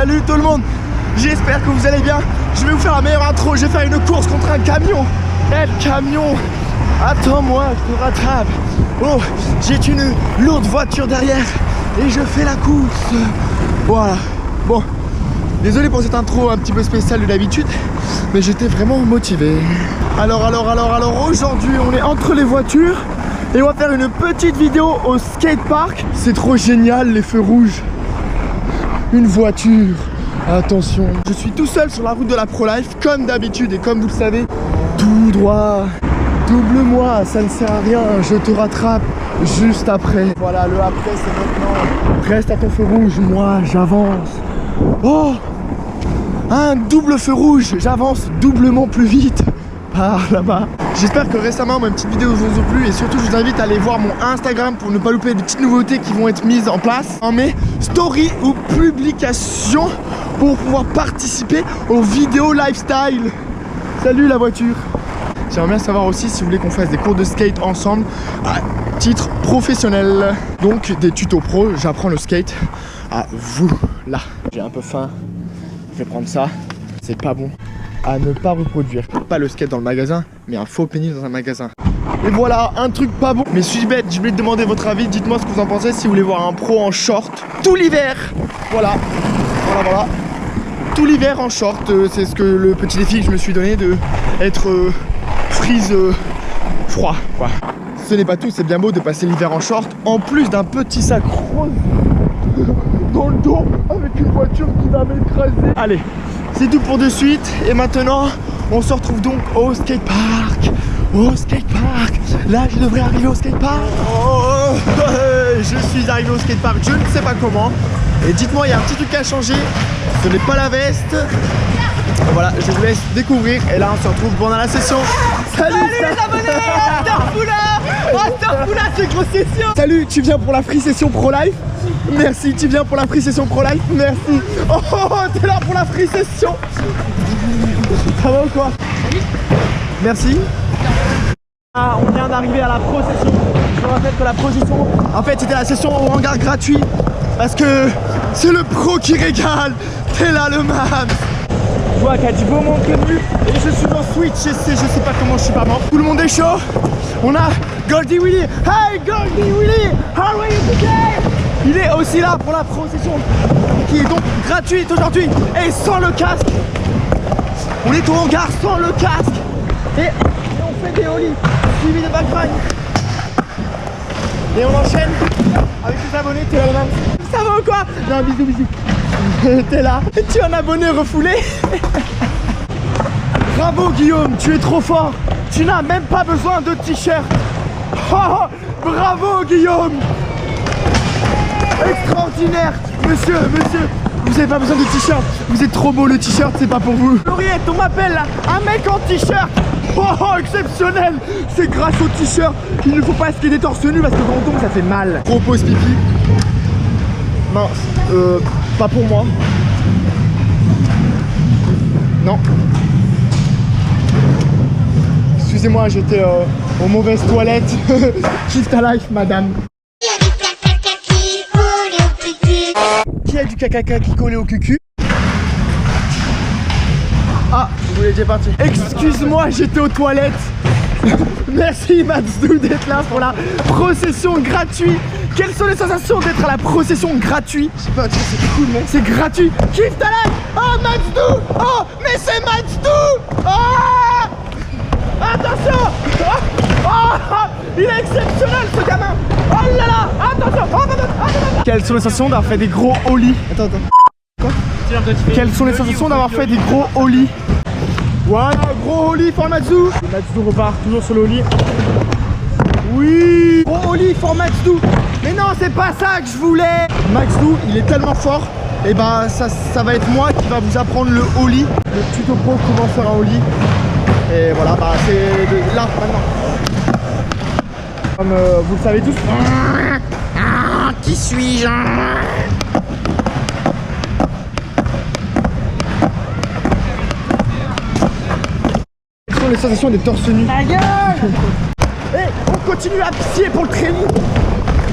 Salut tout le monde, j'espère que vous allez bien. Je vais vous faire la meilleure intro, je vais faire une course contre un camion. Eh, le camion, attends-moi, je te rattrape. Oh, j'ai une lourde voiture derrière et je fais la course. Voilà, bon, désolé pour cette intro un petit peu spéciale de d'habitude, mais j'étais vraiment motivé. Alors, aujourd'hui on est entre les voitures et on va faire une petite vidéo au skatepark. C'est trop génial les feux rouges. Une voiture, attention. Je suis tout seul sur la route de la ProLife comme d'habitude et comme vous le savez, tout droit. Double-moi, ça ne sert à rien, je te rattrape juste après. Voilà, le après c'est maintenant. Reste à ton feu rouge, moi j'avance. Oh, un double feu rouge, j'avance doublement plus vite. Par là-bas. J'espère que récemment mes petites vidéos vous ont plu et surtout je vous invite à aller voir mon Instagram pour ne pas louper des petites nouveautés qui vont être mises en place en mes stories ou publications pour pouvoir participer aux vidéos lifestyle. Salut la voiture. J'aimerais bien savoir aussi si vous voulez qu'on fasse des cours de skate ensemble à titre professionnel. Donc des tutos pro, j'apprends le skate à vous là. J'ai un peu faim, je vais prendre ça, c'est pas bon. À ne pas reproduire. Pas le skate dans le magasin, mais un faux pénis dans un magasin. Et voilà, un truc pas bon. Mais suis-je bête? Je voulais te demander votre avis. Dites-moi ce que vous en pensez si vous voulez voir un pro en short tout l'hiver. Voilà. Tout l'hiver en short. C'est ce que le petit défi que je me suis donné de être frise froid, quoi. Ce n'est pas tout, c'est bien beau de passer l'hiver en short. En plus d'un petit sac rose dans le dos avec une voiture qui va m'écraser. Allez. C'est tout pour de suite et maintenant on se retrouve donc au skatepark. Au skatepark. Là je devrais arriver au skatepark. Oh, je suis arrivé au skatepark, je ne sais pas comment. Et dites-moi, il y a un petit truc à changer. Ce n'est pas la veste. Voilà, je vous laisse découvrir. Et là on se retrouve pendant la session. Salut les abonnés. Afterpoula, c'est grosse session. Salut, tu viens pour la free session ProLife? Merci, tu viens pour la free session ProLife? Merci. Oh, t'es là pour la free session? Ça va ou quoi? Merci. Ah, on vient d'arriver à la pro session. Je vous rappelle que la pro session, en fait, c'était la session au hangar gratuit. Parce que c'est le pro qui régale. T'es là le man. Je vois qu'il y a du beau monde prévu et je suis en Switch, je sais pas comment je suis pas mort. Tout le monde est chaud. On a Goldie Willy. Hey Goldie Willy, how are you today? Il est aussi là pour la pro session qui est donc gratuite aujourd'hui et sans le casque. On est au hangar sans le casque et on fait des ollies suivi de background. Et on enchaîne avec les abonnés. T'es là le même? Ça va ou quoi? Non, bisous. T'es là. Tu es un abonné refoulé. Bravo Guillaume, tu es trop fort. Tu n'as même pas besoin de t-shirt. Oh, bravo Guillaume. Extraordinaire. Monsieur, vous avez pas besoin de t-shirt. Vous êtes trop beau, le t-shirt c'est pas pour vous. Lauriette, on m'appelle là un mec en t-shirt. Oh, exceptionnel. C'est grâce au t-shirt. Il ne faut pas skater torse nu parce que quand on tombe ça fait mal. Propose pipi. Mince, pas pour moi. Non. Excusez-moi, j'étais aux mauvaises toilettes. Kiffe ta life, madame. Qui a du caca qui collait au cucu? Ah, vous voulez déjà partir. Excuse-moi, j'étais aux toilettes. Merci Matsdou d'être là pour la procession gratuite. Quelles sont les sensations d'être à la procession gratuite? Je sais pas, c'est cool, non? C'est gratuit. Kiffe ta life. Oh Matsdou. Oh, mais c'est Matsdou. Oh, attention. Oh, il est exceptionnel ce gamin. Oh là là, attention. Oh. Quelles sont les sensations d'avoir fait des gros ollies? Attends. Quoi? Quelles sont les sensations d'avoir fait des gros ollies? Voilà, gros ollie for Matsdou. Matsdou repart toujours sur le ollie. Oui, gros ollie for Matsdou. Mais non, c'est pas ça que je voulais. Matsdou, il est tellement fort. Et bah ça va être moi qui va vous apprendre le ollie. Le tuto pro, comment faire un ollie. Et voilà, bah c'est là maintenant. Comme vous le savez tous. Qui suis-je? Les sensations des torse nus. Ta gueule. Et on continue à pisser pour le training.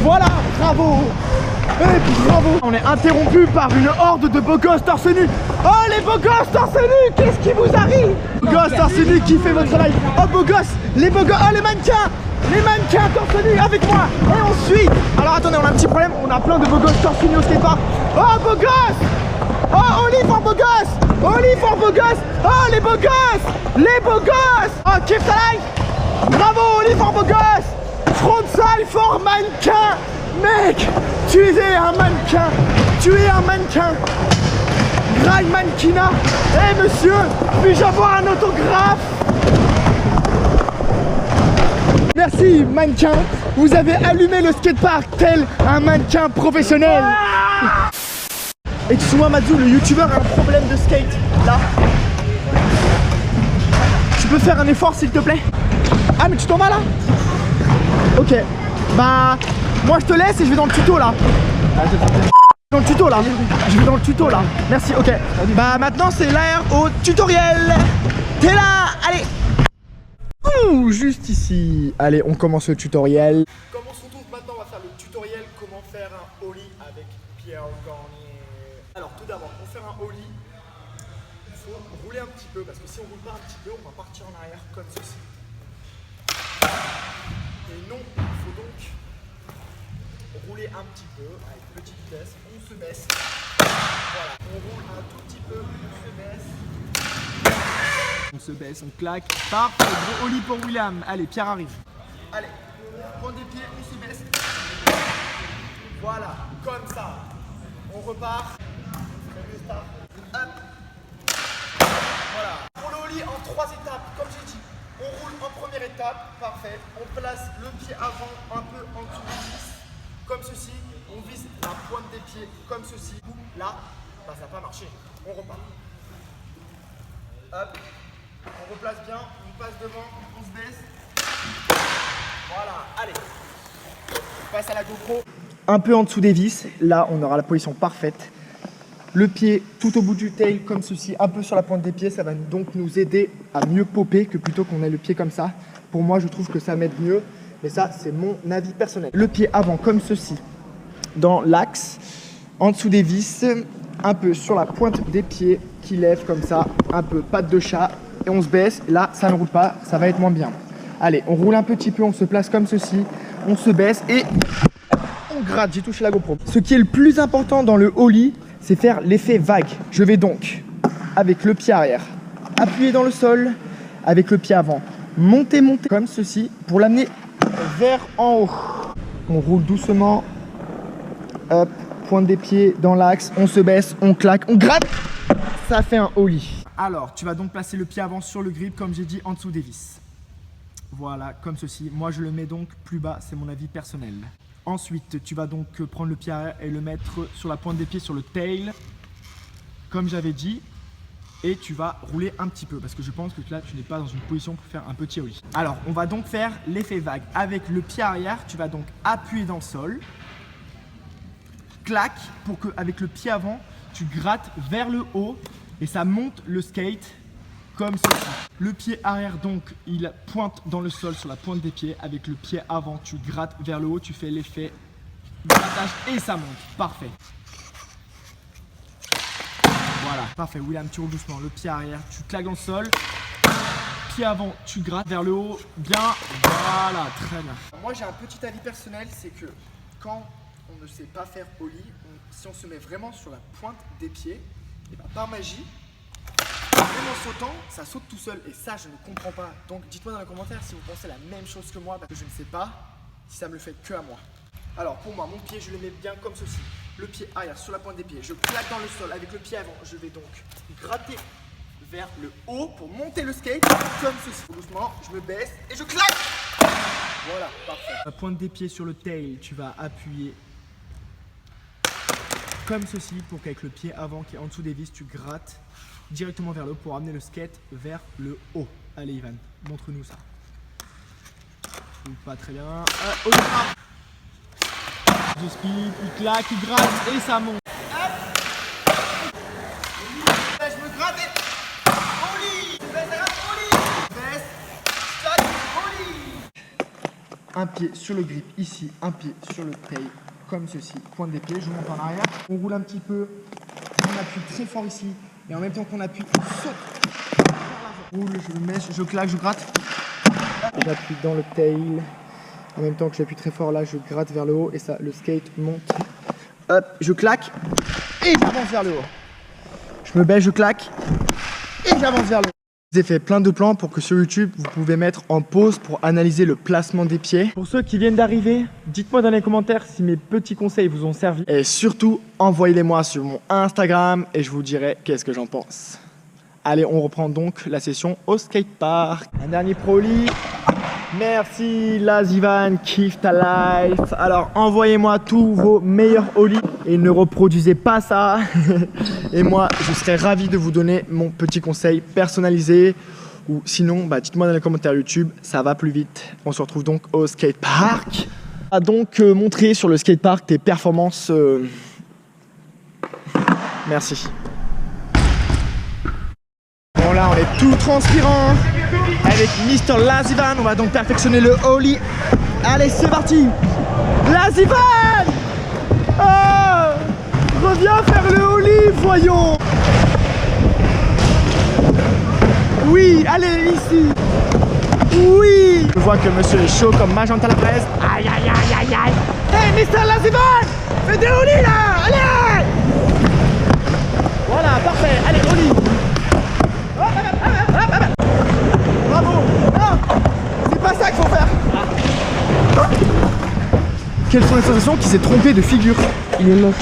Voilà, bravo. Et bravo. On est interrompu par une horde de beaux gosses torse nu. Oh les beaux gosses torse nu, qu'est-ce qui vous arrive? Gosses torse nu qui fait votre live. Oh beaux gosses, les beaux gosses, oh les mannequins. Les mannequins torse nu avec moi. Et on suit. Alors attendez, on a un petit problème, on a plein de beaux gosses torse nu au skatepark. Oh beaux gosses. Oh Oli for beaux gosses. Oli for beaux gosses. Oh les beaux gosses. Les beaux gosses. Oh kiffe ta life. Bravo Oli for beaux gosses. Frontside for mannequin. Mec, tu es un mannequin. Tu es un mannequin. Grind mannequinat. Eh monsieur, puis-je avoir un autographe? Merci mannequin. Vous avez allumé le skatepark tel un mannequin professionnel. Excuse-moi Mathieu, le youtubeur a un problème de skate. Là. Tu peux faire un effort s'il te plaît? Ah mais tu t'en vas là? Ok. Bah moi je te laisse et je vais dans le tuto là. Dans le tuto là. Je vais dans le tuto là. Merci, ok. Bah maintenant c'est l'heure au tutoriel. T'es là, allez. Ouh, juste ici. Allez, on commence le tutoriel. Comme on se retrouve maintenant, on va faire le tutoriel comment faire un ollie avec Pierre Garnier. Alors tout d'abord, pour faire un ollie, il faut rouler un petit peu parce que si on roule pas un petit peu, on va partir en arrière comme ceci. Et non, il faut donc rouler un petit peu avec petite vitesse, on se baisse. Voilà, on roule un tout petit peu, on se baisse. On se baisse, on claque. Parfait, gros ollie pour William. Allez, Pierre arrive. Allez, on prend des pieds, on se baisse. Voilà, comme ça. On repart. Hop. Voilà. Pour le ollie en 3 étapes, comme j'ai dit. On roule en première étape, parfait. On place le pied avant un peu en dessous des vis, comme ceci. On vise la pointe des pieds, comme ceci. Là, bah, ça n'a pas marché. On repart. Hop. On replace bien, on passe devant, on se baisse. Voilà, allez. On passe à la GoPro. Un peu en dessous des vis, là on aura la position parfaite. Le pied tout au bout du tail comme ceci, un peu sur la pointe des pieds, ça va donc nous aider à mieux popper que plutôt qu'on ait le pied comme ça. Pour moi je trouve que ça m'aide mieux, mais ça c'est mon avis personnel. Le pied avant comme ceci, dans l'axe, en dessous des vis, un peu sur la pointe des pieds qui lève comme ça, un peu patte de chat. Et on se baisse, là ça ne roule pas, ça va être moins bien. Allez, on roule un petit peu, on se place comme ceci, on se baisse et on gratte, j'ai touché la GoPro. Ce qui est le plus important dans le ollie, c'est faire l'effet vague. Je vais donc, avec le pied arrière, appuyer dans le sol, avec le pied avant, monter comme ceci, pour l'amener vers en haut. On roule doucement, hop, pointe des pieds dans l'axe, on se baisse, on claque, on gratte, ça fait un ollie. Alors, tu vas donc placer le pied avant sur le grip, comme j'ai dit, en dessous des vis. Voilà, comme ceci. Moi, je le mets donc plus bas, c'est mon avis personnel. Ensuite, tu vas donc prendre le pied arrière et le mettre sur la pointe des pieds, sur le tail, comme j'avais dit. Et tu vas rouler un petit peu, parce que je pense que là, tu n'es pas dans une position pour faire un petit ollie. Alors, on va donc faire l'effet vague. Avec le pied arrière, tu vas donc appuyer dans le sol. Claque, pour qu'avec le pied avant, tu grattes vers le haut. Et ça monte le skate comme ceci. Le pied arrière donc, il pointe dans le sol sur la pointe des pieds. Avec le pied avant, tu grattes vers le haut, tu fais l'effet grattage et ça monte. Parfait. Voilà, parfait. William, tu roules doucement. Le pied arrière, tu claques dans le sol. Pied avant, tu grattes vers le haut. Bien. Voilà, très bien. Moi, j'ai un petit avis personnel, c'est que quand on ne sait pas faire ollie, si on se met vraiment sur la pointe des pieds, et ben par magie, même en sautant, ça saute tout seul et ça je ne comprends pas. Donc dites-moi dans les commentaires si vous pensez la même chose que moi parce que je ne sais pas si ça me le fait que à moi. Alors pour moi, mon pied je le mets bien comme ceci. Le pied arrière sur la pointe des pieds, je claque dans le sol avec le pied avant. Je vais donc gratter vers le haut pour monter le skate comme ceci. Doucement, je me baisse et je claque. Voilà, parfait. La pointe des pieds sur le tail, tu vas appuyer comme ceci pour qu'avec le pied avant qui est en dessous des vis, tu grattes directement vers le haut pour amener le skate vers le haut. Allez Ivan, montre-nous ça. Pas très bien. Je speed, il claque, il gratte et ça monte. Je me gratte et ollie. Baisse, claque, ollie. Un pied sur le grip ici, un pied sur le tail comme ceci. Pointe des pieds, je monte en arrière. On roule un petit peu, on appuie très fort ici. Et en même temps qu'on appuie, on saute. Je roule, je mets, je claque, je gratte. J'appuie dans le tail. En même temps que j'appuie très fort là, je gratte vers le haut et ça, le skate monte. Hop, je claque et j'avance vers le haut. Je me baisse, je claque et j'avance vers le haut. J'ai fait plein de plans pour que sur YouTube, vous pouvez mettre en pause pour analyser le placement des pieds. Pour ceux qui viennent d'arriver, dites-moi dans les commentaires si mes petits conseils vous ont servi. Et surtout, envoyez-les-moi sur mon Instagram et je vous dirai qu'est-ce que j'en pense. Allez, on reprend donc la session au skatepark. Un dernier pro ollie. Merci Lazivan, kiffe ta life. Alors envoyez-moi tous vos meilleurs ollies et ne reproduisez pas ça. Et moi je serais ravi de vous donner mon petit conseil personnalisé. Ou sinon dites-moi dans les commentaires YouTube, ça va plus vite. On se retrouve donc au skatepark. On va donc montrer sur le skatepark tes performances. Merci. Bon là on est tout transpirant. Avec Mr. Lazivan, on va donc perfectionner le ollie. Allez, c'est parti. Lazivan, oh, reviens faire le ollie, voyons. Oui, allez, ici. Oui. Je vois que monsieur est chaud comme Magenta la presse. Aïe, aïe, aïe, aïe, aïe. Hey, Mr. Lazivan, fais des ollies là. Allez. Voilà, parfait. Allez, ollie. Bravo! Non! C'est pas ça qu'il faut faire! Quelles sont les sensations qu'il s'est trompé de figure? Il est moche.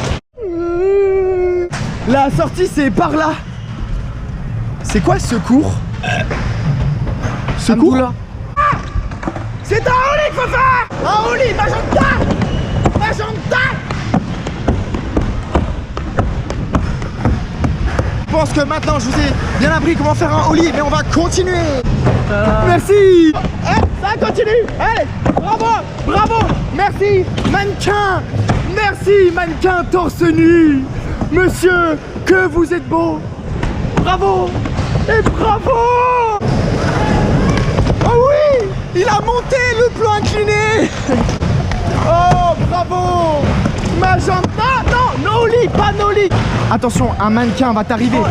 La sortie c'est par là! C'est quoi ce cours? Ce cours là? C'est un ollie qu'il faut faire! Un ollie! Magenta! Magenta! Je pense que maintenant je vous ai bien appris comment faire un ollie, mais on va continuer. Merci. Ça continue. Allez, bravo, bravo. Merci, mannequin. Merci, mannequin torse nu. Monsieur, que vous êtes beau. Bravo et bravo. Oh oui, il a monté le plan incliné. Oh, bravo. Magenta, non, nollie, pas nollie. Attention, un mannequin va t'arriver. Oh,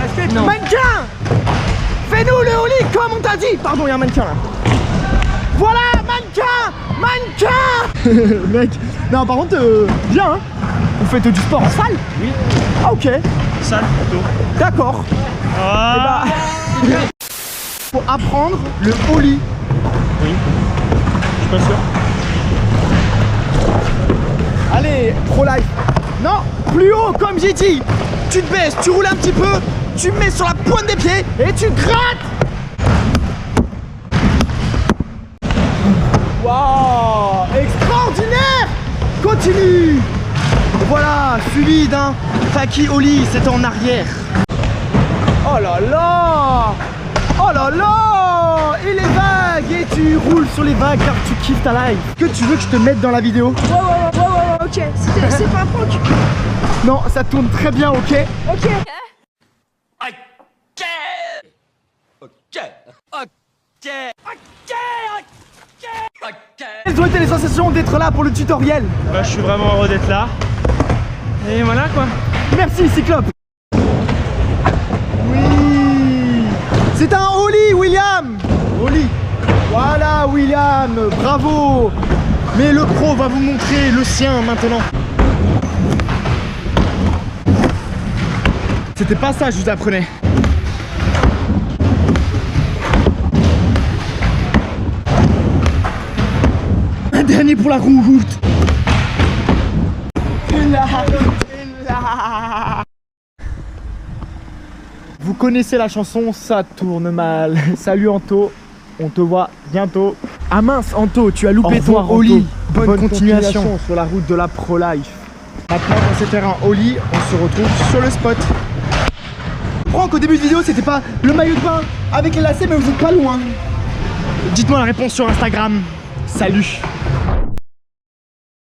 mannequin, fais-nous le ollie comme on t'a dit. Pardon, il y a un mannequin là. Voilà, mannequin, mannequin. Mec, non par contre, bien hein. Vous faites du sport en salle? Oui. Ah ok. Salle plutôt. D'accord. Ah. Faut apprendre le ollie. Oui. Je suis pas sûr. Allez, pro life. Non, plus haut comme j'ai dit. Tu te baisses, tu roules un petit peu, tu mets sur la pointe des pieds et tu grattes. Waouh, extraordinaire. Continue. Voilà, fluide hein. Faki ollie, c'est en arrière. Oh là là. Oh là là. Et les vagues. Et tu roules sur les vagues car tu kiffes ta life. Que tu veux que je te mette dans la vidéo? Ouais, ok, c'est pas un prank. Non, ça tourne très bien, ok? Ok. Quelles ont été les sensations d'être là pour le tutoriel? Bah, je suis vraiment heureux d'être là. Et voilà quoi. Merci Cyclope. Oui. C'est un ollie, William. Ollie. Voilà, William. Bravo. Mais le pro va vous montrer le sien maintenant. C'était pas ça, je vous apprenais. Un dernier pour la route. Vous connaissez la chanson, ça tourne mal. Salut Anto, on te voit bientôt. Ah mince Anto, tu as loupé ton ollie. Bonne continuation sur la route de la pro life. Maintenant on sait faire un ollie, on se retrouve sur le spot. Je comprends qu'au début de vidéo c'était pas le maillot de bain avec les lacets, mais vous êtes pas loin. Dites-moi la réponse sur Instagram. Salut.